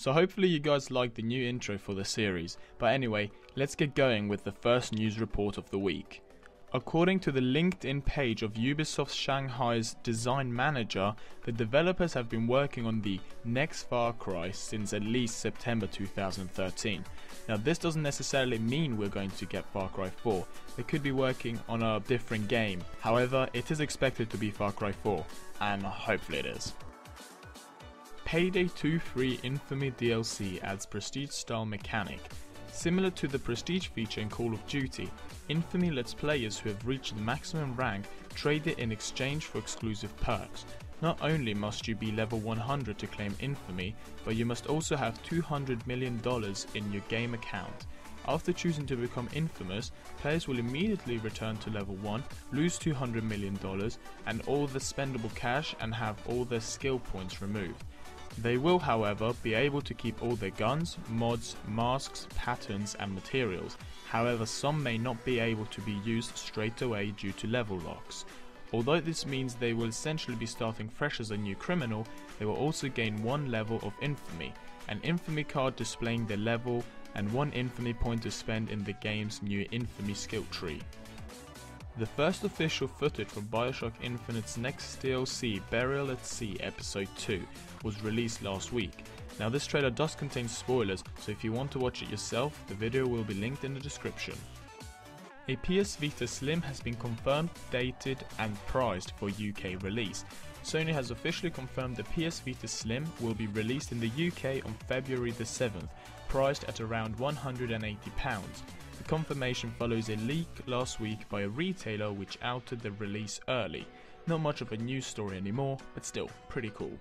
So hopefully you guys like the new intro for the series, but anyway, let's get going with the first news report of the week. According to the LinkedIn page of Ubisoft Shanghai's design manager, the developers have been working on the next Far Cry since at least September 2013. Now this doesn't necessarily mean we're going to get Far Cry 4, they could be working on a different game. However, it is expected to be Far Cry 4, and hopefully it is. Payday 2 Free Infamy DLC adds Prestige style mechanic. Similar to the Prestige feature in Call of Duty, Infamy lets players who have reached the maximum rank trade it in exchange for exclusive perks. Not only must you be level 100 to claim Infamy, but you must also have $200 million in your game account. After choosing to become infamous, players will immediately return to level 1, lose $200 million and all the spendable cash and have all their skill points removed. They will, however, be able to keep all their guns, mods, masks, patterns and materials. However, some may not be able to be used straight away due to level locks. Although this means they will essentially be starting fresh as a new criminal, they will also gain one level of infamy, an infamy card displaying their level and one infamy point to spend in the game's new infamy skill tree. The first official footage from Bioshock Infinite's next DLC, Burial at Sea Episode 2, was released last week. Now this trailer does contain spoilers, so if you want to watch it yourself, the video will be linked in the description. A PS Vita Slim has been confirmed, dated and priced for UK release. Sony has officially confirmed the PS Vita Slim will be released in the UK on February the 7th, priced at around £180. The confirmation follows a leak last week by a retailer which outed the release early. Not much of a news story anymore, but still pretty cool.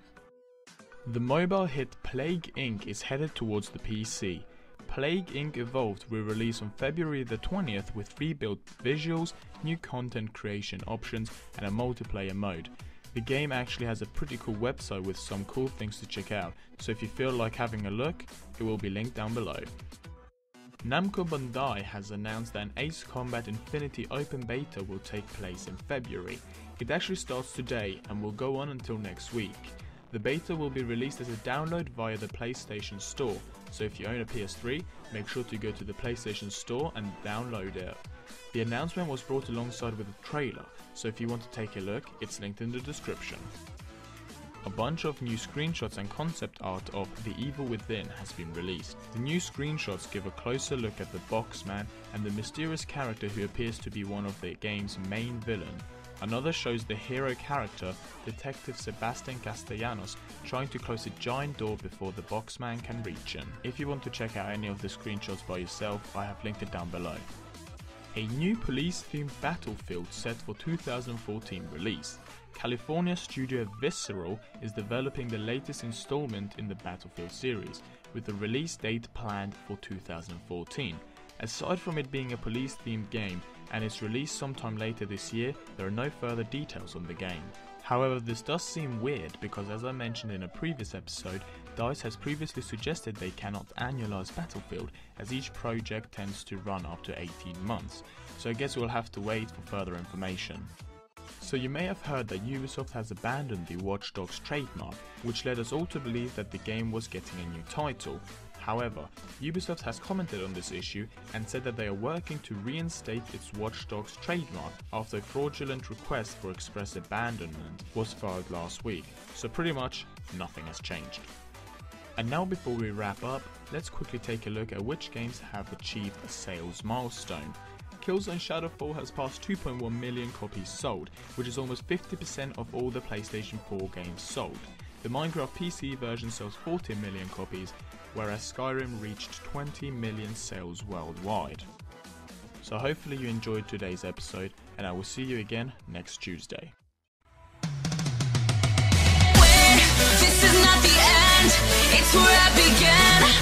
The mobile hit Plague Inc. is headed towards the PC. Plague Inc. Evolved will release on February the 20th with rebuilt visuals, new content creation options and a multiplayer mode. The game actually has a pretty cool website with some cool things to check out, so if you feel like having a look, it will be linked down below. Namco Bandai has announced that an Ace Combat Infinity open beta will take place in February. It actually starts today and will go on until next week. The beta will be released as a download via the PlayStation Store, so if you own a PS3, make sure to go to the PlayStation Store and download it. The announcement was brought alongside with a trailer, so if you want to take a look, it's linked in the description. A bunch of new screenshots and concept art of The Evil Within has been released. The new screenshots give a closer look at the Boxman and the mysterious character who appears to be one of the game's main villain. Another shows the hero character, Detective Sebastian Castellanos, trying to close a giant door before the Boxman can reach him. If you want to check out any of the screenshots by yourself, I have linked it down below. A new police-themed Battlefield set for 2014 release. California studio Visceral is developing the latest installment in the Battlefield series, with the release date planned for 2014. Aside from it being a police-themed game and its release sometime later this year, there are no further details on the game. However, this does seem weird because, as I mentioned in a previous episode, DICE has previously suggested they cannot annualize Battlefield, as each project tends to run up to 18 months, so I guess we'll have to wait for further information. So you may have heard that Ubisoft has abandoned the Watch Dogs trademark, which led us all to believe that the game was getting a new title. However, Ubisoft has commented on this issue and said that they are working to reinstate its Watch Dogs trademark after a fraudulent request for express abandonment was filed last week, so pretty much nothing has changed. And now before we wrap up, let's quickly take a look at which games have achieved a sales milestone. Killzone Shadowfall has passed 2.1 million copies sold, which is almost 50% of all the PlayStation 4 games sold. The Minecraft PC version sells 14 million copies, whereas Skyrim reached 20 million sales worldwide. So hopefully you enjoyed today's episode, and I will see you again next Tuesday. This is not the end, it's where I began.